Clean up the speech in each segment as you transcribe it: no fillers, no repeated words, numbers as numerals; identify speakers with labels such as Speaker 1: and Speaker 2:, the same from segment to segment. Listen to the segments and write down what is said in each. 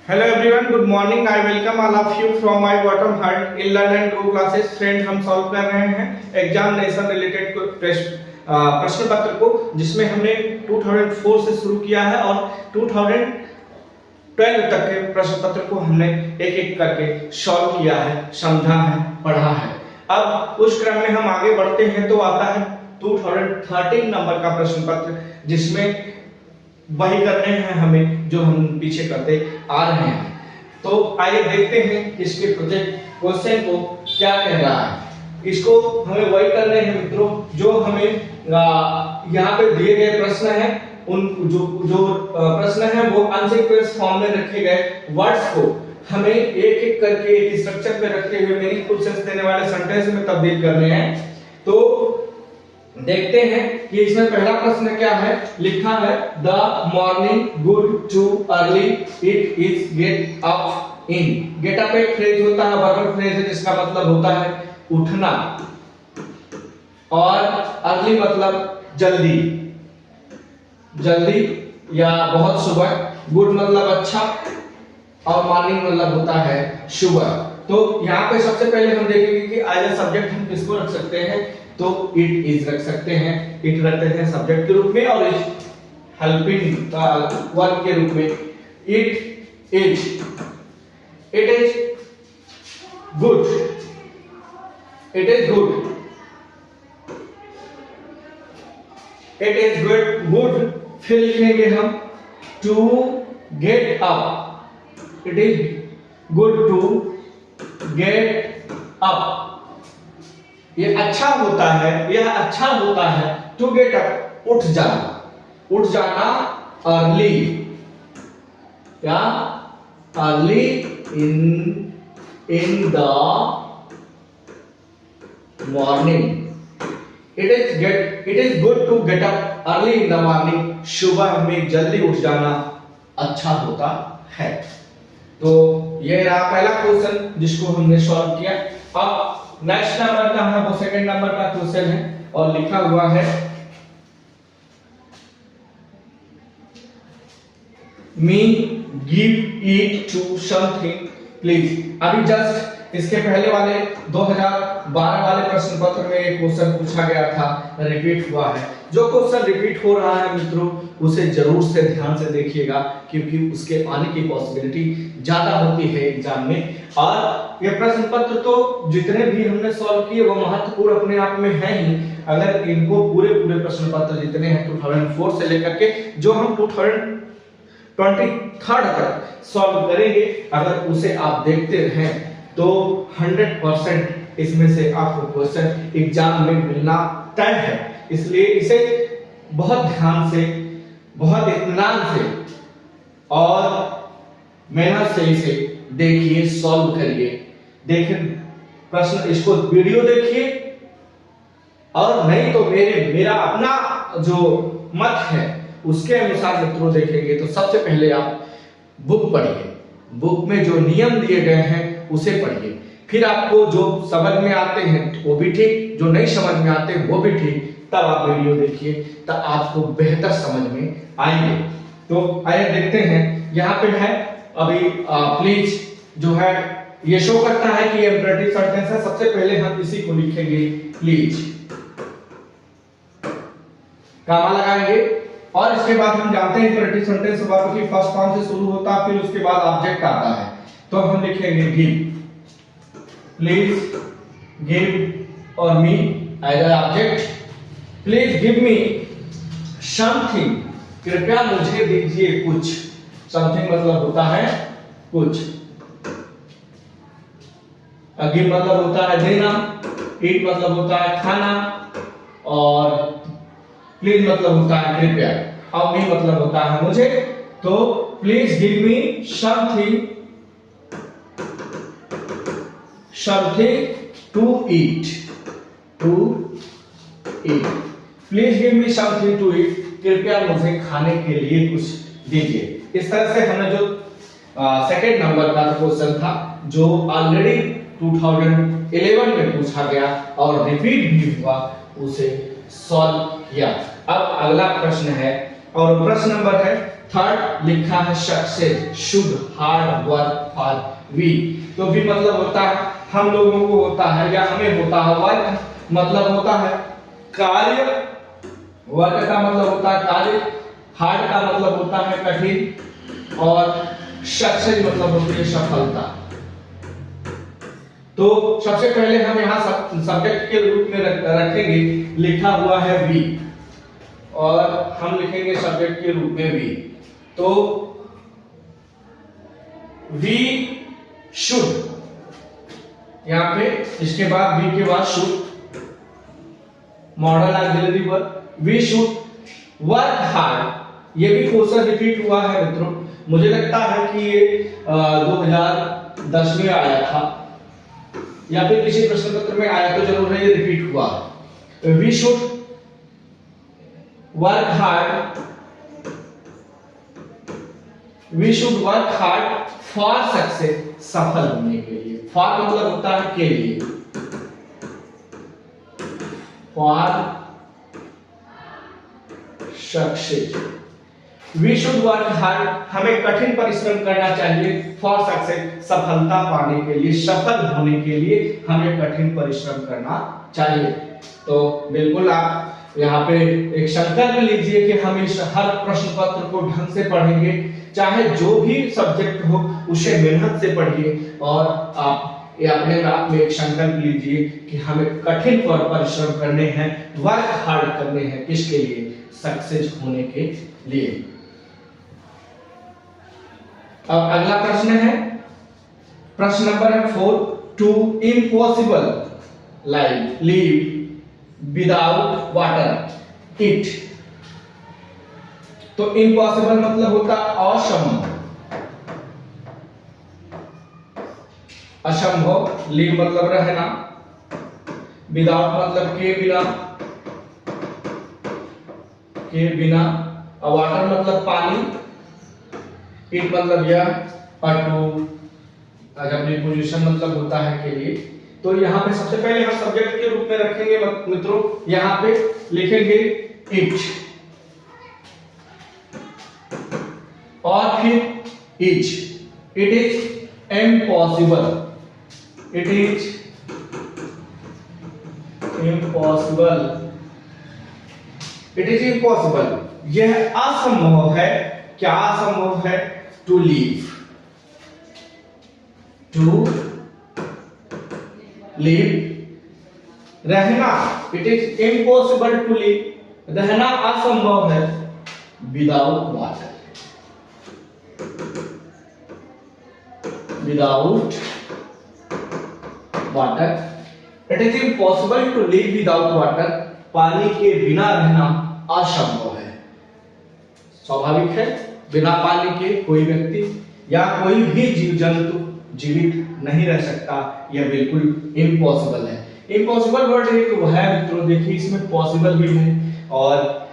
Speaker 1: Hello everyone, good morning. I welcome all of you from my bottom heart in Learn and Grow classes. Friend हम solve कर रहे हैं examination related प्रश्न पत्र को, जिसमें हमने 2004 से शुरू किया है और 2012 तक के प्रश्न पत्र को हमने एक एक करके सॉल्व किया है, समझा है, पढ़ा है। अब उस क्रम में हम आगे बढ़ते हैं तो आता है 2013 नंबर का प्रश्न पत्र, जिसमें वही करने हैं हमें जो हम पीछे करते आ रहे हैं। तो आइए देखते हैं इसके प्रोजेक्ट क्वेश्चन को क्या कह रहा है। इसको हमें वही करने हैं मित्रों जो हमें यहाँ पे दिए गए प्रश्न हैं, उन जो प्रश्न है वो अनसीक्वेंस फॉर्म में रखे गए वर्ड्स को हमें एक एक करके एक स्ट्रक्चर पे रखते हुए मीनिंगफुल सेंस देने वाले सेंटेंस में तब्दील करने हैं। तो देखते हैं कि इसमें पहला प्रश्न क्या है। लिखा है the morning good too early it is get up in. Get up एक फ्रेज होता है, वर्बल फ्रेज है, जिसका मतलब होता है उठना, और अर्ली मतलब जल्दी, जल्दी या बहुत सुबह। गुड मतलब अच्छा, और मॉर्निंग मतलब होता है सुबह। तो यहाँ पे सबसे पहले हम देखेंगे कि एज अ सब्जेक्ट हम किसको रख सकते हैं। तो इट इज रख सकते हैं, इट रखते हैं सब्जेक्ट के रूप में, और इज हेल्पिंग वर्ब के रूप में। It is good, it is good, it is good. फिर लिखेंगे हम to get up. It is good to get up. ये अच्छा होता है, यह अच्छा होता है। टू गेट अप उठ जाना, उठ जाना। अर्ली या early in the morning. It is good to get up early in the morning. सुबह में जल्दी उठ जाना अच्छा होता है। तो ये रहा पहला क्वेश्चन जिसको हमने सॉल्व किया। अब नेक्स्ट नंबर का है वो सेकंड नंबर का क्वेश्चन है, और लिखा हुआ है me give it to something please. अभी जस्ट इसके पहले वाले 2012 वाले प्रश्न पत्र में एक क्वेश्चन पूछा गया था, रिपीट हुआ है। जो क्वेश्चन रिपीट हो रहा है मित्रों, उसे जरूर से ध्यान से देखिएगा, क्योंकि उसके आने की पॉसिबिलिटी ज्यादा होती है एग्जाम में। और ये प्रश्न पत्र तो जितने भी हमने सॉल्व किए वो महत्वपूर्ण अपने आप में है ही। अगर इनको पूरे प्रश्न पत्र जितने हैं 2004 से लेकर के जो हम 2023 तक सॉल्व करेंगे, अगर उसे आप देखते रहें तो 100% इसमें से आपको क्वेश्चन एग्जाम में मिलना तय है। इसलिए इसे बहुत ध्यान से, बहुत इत्मीनान से और मेहनत से इसे देखिए, सॉल्व करिए। देखिए प्रश्न, इसको वीडियो देखिए, और नहीं तो मेरा अपना जो मत है उसके अनुसार मित्रों देखेंगे। तो सबसे पहले आप बुक पढ़िए, बुक में जो नियम दिए गए हैं उसे पढ़िए। फिर आपको जो समझ में आते हैं वो भी ठीक, जो नहीं समझ में आते वो भी ठीक, तब आप वीडियो देखिए, तब आपको बेहतर समझ में आएंगे। तो आइए देखते हैं। यहाँ पे है अभी प्लीज जो है ये शो करता है कि ये इम्परेटिव सेंटेंस है। सबसे पहले हम इसी को लिखेंगे प्लीज, कामा लगाएंगे, और इसके बाद हम जानते हैं इम्परेटिव सेंटेंस वर्ब की फर्स्ट फॉर्म से शुरू होता है, फिर उसके बाद ऑब्जेक्ट आता है। तो हम लिखेंगे गिव, प्लीज गिव और me as a object. Please give me something, कृपया मुझे दीजिए कुछ। समथिंग मतलब होता है कुछ, गिव मतलब होता है देना, ईट मतलब होता है खाना, और प्लीज मतलब होता है कृपया, और मी मतलब होता है मुझे। तो please give me something to eat, please give me something to eat, कृपया मुझे खाने के लिए कुछ दीजिए। इस तरह से हमने जो सेकंड नंबर का क्वेश्चन था जो ऑलरेडी 2011 में पूछा गया और रिपीट भी हुआ, उसे सॉल्व किया। अब अगला प्रश्न है, और प्रश्न नंबर है थर्ड लिखा है success should hard work for we. तो वी मतलब होता है हम लोगों को होता है या हमें होता है, वर्क मतलब होता है कार्य, वर्क का मतलब होता है कार्य, हार्ड का मतलब होता है कठिन, और सक्सेस मतलब होती है सफलता। तो सबसे पहले हम यहाँ सब्जेक्ट के रूप में रखेंगे, लिखा हुआ है वी, और हम लिखेंगे सब्जेक्ट के रूप में वी। तो वी शुड, यहाँ पे इसके बाद वी के बाद should, modal auxiliary verb, we should work hard. ये भी क्वेश्चन रिपीट हुआ है मित्रों, मुझे लगता है कि ये 2010 में आया था या फिर किसी प्रश्न पत्र में आया, तो जरूर है ये रिपीट हुआ। We should work hard, we should work hard for success, सफल होने के लिए। फॉर मतलब होता है के लिए, for success. We should work hard, हमें कठिन परिश्रम करना चाहिए, फॉर सक्सेस, सफलता पाने के लिए, सफल होने के लिए हमें कठिन परिश्रम करना चाहिए। तो बिल्कुल आप यहाँ पे एक संकल्प लीजिए कि हम इस हर प्रश्न पत्र को ढंग से पढ़ेंगे, चाहे जो भी सब्जेक्ट हो उसे मेहनत से पढ़िए, और आप ये अपने आप में एक संकल्प लीजिए कि हमें कठिन परिश्रम करने हैं, वर्क हार्ड करने हैं, किसके लिए? सक्सेस होने के लिए। अब अगला प्रश्न है, प्रश्न number 4, to impossible life live without water it. तो इम्पॉसिबल मतलब होता असंभव, असंभव, लिव मतलब रहना, विदाउट मतलब के बिना, के बिना, और वाटर मतलब पानी, इट मतलब यह, और टू अपनी पोजीशन मतलब होता है के लिए। तो यहाँ पे सबसे पहले हम सब्जेक्ट के रूप में रखेंगे मित्रों, यहाँ पे लिखेंगे इट, और फिर is, it is impossible, it is impossible, it is impossible, यह असंभव है। क्या असंभव है? टू लीव, टू लीव, रहना, it is impossible to live, रहना असंभव है, without water, without water, it is impossible to live without water, पानी के बिना रहना असंभव है। स्वाभाविक है, बिना पानी के कोई व्यक्ति या कोई भी जीव जंतु जीवित नहीं रह सकता, यह बिल्कुल इम्पॉसिबल है। इम्पॉसिबल वर्ड एक है मित्रों, देखिए इसमें पॉसिबल भी है और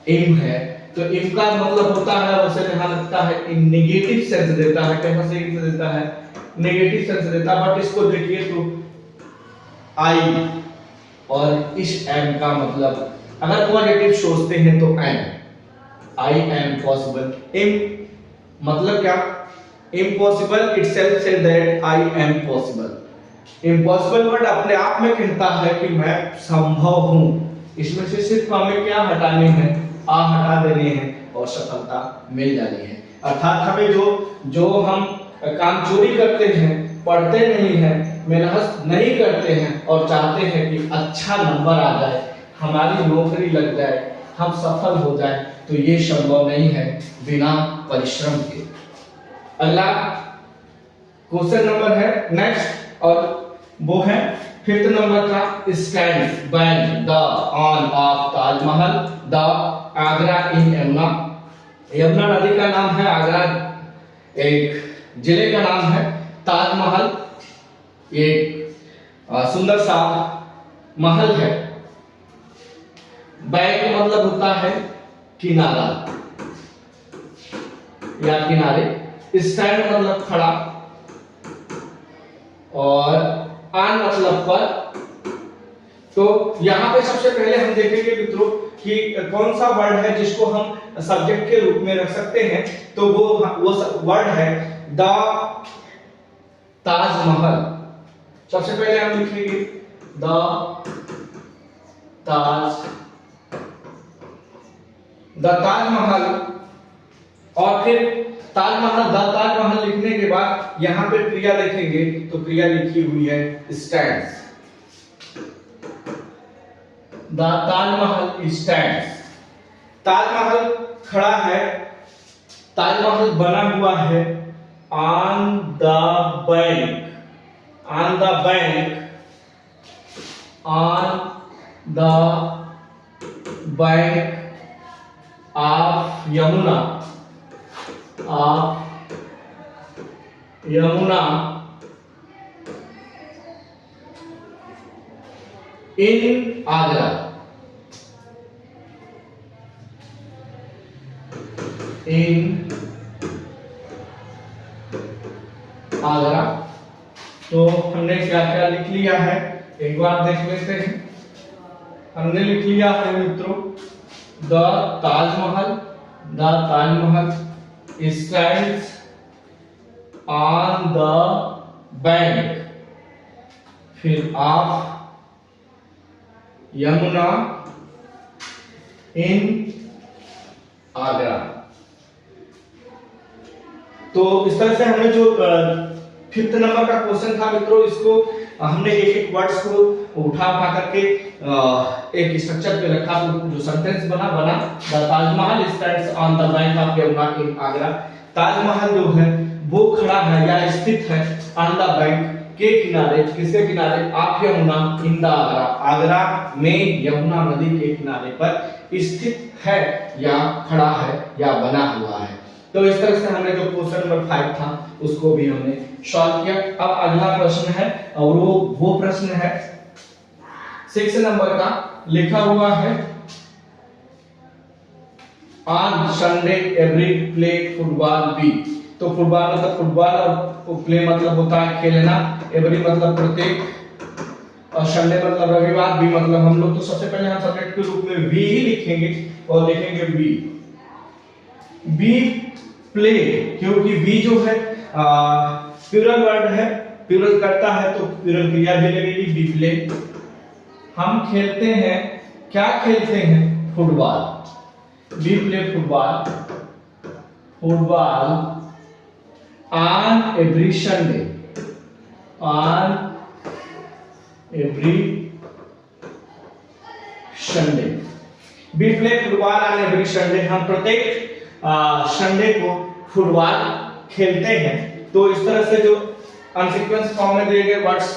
Speaker 1: इम है, तो इम का मतलब होता है, वैसे यहाँ लगता है नेगेटिव सेंस देता है, कैसा सेंस देता है? नेगेटिव सेंस देता है, बट इसको देखिए तो आई और इस एम का मतलब अगर पॉजिटिव सोचते हैं तो एम, आई एम पॉसिबल, इम मतलब क्या? Impossible itself say that I am possible. Impossible word अपने आप में कहता है कि मैं संभव हूं, इसमें से सिर्फ हमें क्या हटाने हैं? आ हटा देने हैं और सफलता मिल जानी है। अर्थात हमें जो हम काम चोरी करते हैं, पढ़ते नहीं हैं, मेहनत नहीं करते हैं और चाहते हैं कि अच्छा नंबर आ जाए, हमारी नौकरी लग जाए, हम सफल हो जाए, तो ये संभव नहीं है बिना परिश्रम के। अगला क्वेश्चन नंबर है नेक्स्ट, और वो है 5th नंबर का, stand by the on of Taj Mahal the Agra in Yamuna. Yamuna नदी का नाम है आगरा, एक जिले का नाम है, ताजमहल एक सुंदर सा महल है। बैक मतलब होता है किनारा या किनारे, स्टैंड मतलब खड़ा, और ऑन मतलब पर, तो यहाँ पे सबसे पहले हम देखेंगे मित्रों कि कौन सा वर्ड है जिसको हम सब्जेक्ट के रूप में रख सकते हैं। तो वो वर्ड है द ताजमहल। सबसे पहले हम लिखेंगे द ताजमहल, और फिर ताजमहल लिखने के बाद यहाँ पे क्रिया लिखेंगे, तो क्रिया लिखी हुई है stands. The Taj Mahal stands. Taj Mahal खड़ा है, ताजमहल बना हुआ है on the bank, on the bank, on the bank of Yamuna, of Yamuna in Agra, in Agra. तो हमने क्या क्या लिख लिया है एक बार देख लेते हैं। हमने लिख लिया है मित्रों the Taj Mahal stands on the bank, फिर ऑफ यमुना इन आगरा। तो इस तरह से हमने जो 5th नंबर का क्वेश्चन था मित्रों, इसको हमने एक एक वर्ड्स को उठा करके एक स्ट्रक्चर पे रखा, तो जो सेंटेंस बना the Taj Mahal stands on the bank of Yamuna in Agra. Taj Mahal जो है वो खड़ा है या स्थित है ऑन द बैंक के किनारे, किसके किनारे, of Yamuna in the Agra, Agra में यमुना नदी के किनारे पर स्थित है या खड़ा है या बना हुआ है। तो इस तरह से हमने जो क्वेश्चन नंबर 5 था उसको भी हमने सॉल्व किया। अब अगला प्रश्न है, और वो प्रश्न है 6 नंबर का, लिखा हुआ है on Sunday every play football we. तो फुटबॉल मतलब फुटबॉल, और प्ले मतलब होता है खेलना, एवरी मतलब प्रत्येक, और संडे मतलब रविवार, बी मतलब हम लोग तो सबसे पहले हम सब्जेक्ट के रूप में बी ही लिखेंगे, और लिखेंगे बी प्ले, क्योंकि बी जो है प्लूरल वर्ड है, प्लूरल करता है तो प्लूरल क्रिया भी लगेगी, बी प्ले। हम खेलते हैं, क्या खेलते हैं, football, we play football, football on every Sunday, on every Sunday, we play football on every Sunday. हम प्रत्येक संडे को फुटबॉल खेलते हैं। तो इस तरह से जो अनसीक्वेंस फॉर्म में दिए गए वर्ड्स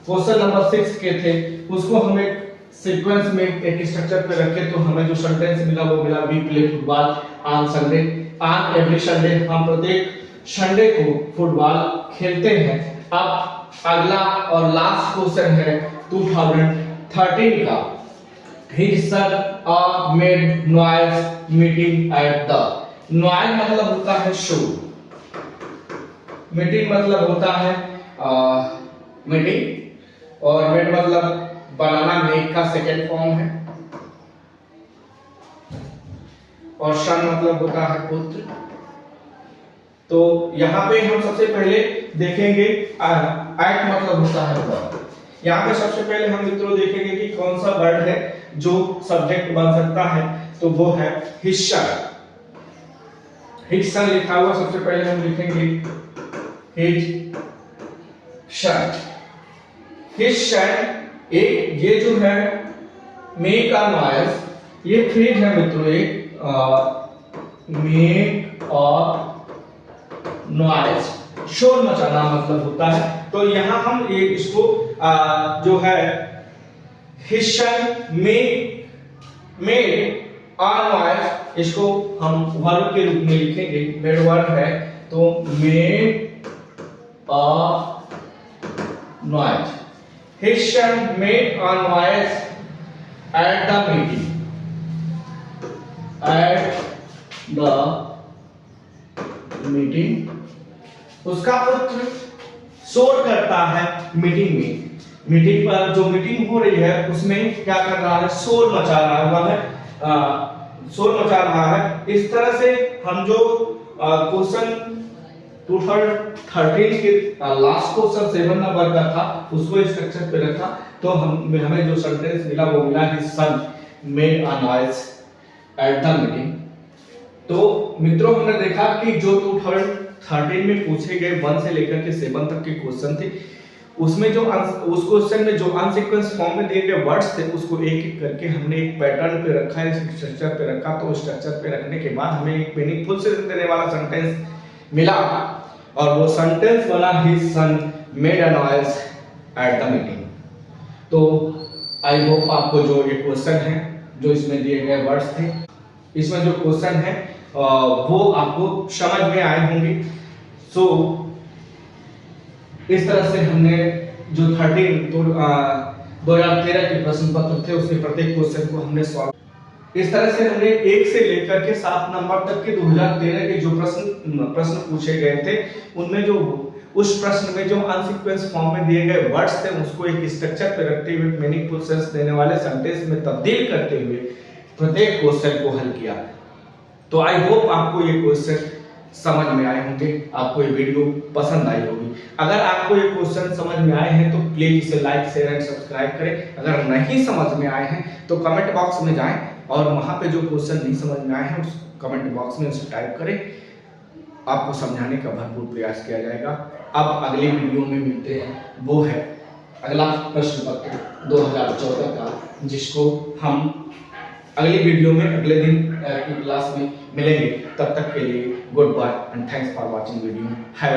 Speaker 1: क्वेश्चन नंबर 6 के थे, उसको हम एक सीक्वेंस में एक स्ट्रक्चर पे रखे, तो हमें जो सेंटेंस मिला वो मिला we play football on Sunday, on every Sunday. हम प्रत्येक संडे को फुटबॉल खेलते हैं। अब अगला और लास्ट क्वेश्चन है 2013 का, His son made noise meeting at the, noise मतलब होता है शोर, मीटिंग मतलब होता है मीटिंग, और मेड मतलब बनाना, मेक का सेकेंड फॉर्म है, और सन मतलब होता है पुत्र। तो यहाँ पे हम सबसे पहले देखेंगे एट मतलब होता है वर्ड। यहाँ पे सबसे पहले हम मित्रों देखेंगे कि कौन सा वर्ड है जो सब्जेक्ट बन सकता है, तो वो है हिस्सा। हिस्सा लिखा हुआ, सबसे पहले हम लिखेंगे हिज शर्ट, हिज शर्ट। एक ये जो है मेक अ नॉइज, ये फ्रेज है मित्रों, एक मेक अ नॉइज, शोर मचाना मतलब होता है। तो यहाँ हम ये इसको जो है हिस्सा मेड अ नॉइज, इसको हम वर्ब के रूप में लिखेंगे, मेड वर्ब है तो made a noise. His son made a noise at the meeting. At the meeting, उसका पुत्र शोर करता है मीटिंग में। मीटिंग पर जो मीटिंग हो रही है उसमें क्या कर रहा है, शोर मचा रहा है, शोर मचा रहा है। इस तरह से हम जो क्वेश्चन 2013 के लास्ट क्वेश्चन 7 नंबर का था उसको स्ट्रक्चर पे रखा, तो हमें जो सेंटेंस मिला वो मिला his son made a noise at the meeting. तो मित्रों हमने देखा कि जो 2013 में पूछे गए 1 से लेकर के 7 तक के क्वेश्चन थे, उसमें जो उस क्वेश्चन में जो अनसीक्वेंस फॉर्म में दिए गए वर्ड्स थे उसको एक एक करके हमने एक पैटर्न पे रखा है, स्ट्रक्चर पे रखा। तो स्ट्रक्चर पे रखने के बाद हमें एक मीनिंगफुल सेंस देने वाला सेंटेंस मिला और वो सेंटेंस बना his son made a noise at the meeting. तो आई होप आपको जो ये क्वेश्चन है, जो इसमें दिए गए वर्ड्स थे, इसमें जो क्वेश्चन है वो आपको समझ में आए होंगे। सो इस तरह से हमने जो 2013 के प्रश्न पत्र थे उसके प्रत्येक क्वेश्चन को हमने सॉल्व, इस तरह से हमने 1 से लेकर के 7 नंबर तक के 2013 के जो प्रश्न पूछे गए थे उनमें जो उस प्रश्न में जो अनसीक्वेंस फॉर्म में दिए गए वर्ड्स थे उसको एक स्ट्रक्चर पे रखते हुए मीनिंगफुल सेंस देने वाले सेंटेंस में तब्दील करते हुए प्रत्येक क्वेश्चन को हल किया। तो आई होप आपको ये क्वेश्चन समझ में आए होंगे, आपको ये वीडियो पसंद आई होगी। अगर आपको ये क्वेश्चन समझ में आए हैं तो प्लीज इसे लाइक शेयर एंड सब्सक्राइब करें। अगर नहीं समझ में आए हैं तो कमेंट बॉक्स में जाएं और वहां पे जो क्वेश्चन नहीं समझ में आए हैं उस कमेंट बॉक्स में उसे टाइप करें, आपको समझाने का भरपूर प्रयास किया जाएगा। अब अगली वीडियो में मिलते हैं, वो है अगला प्रश्न पत्र 2014 का, जिसको हम अगली वीडियो में अगले दिन की क्लास में मिलेंगे। तब तक के लिए goodbye and thanks for watching video. Have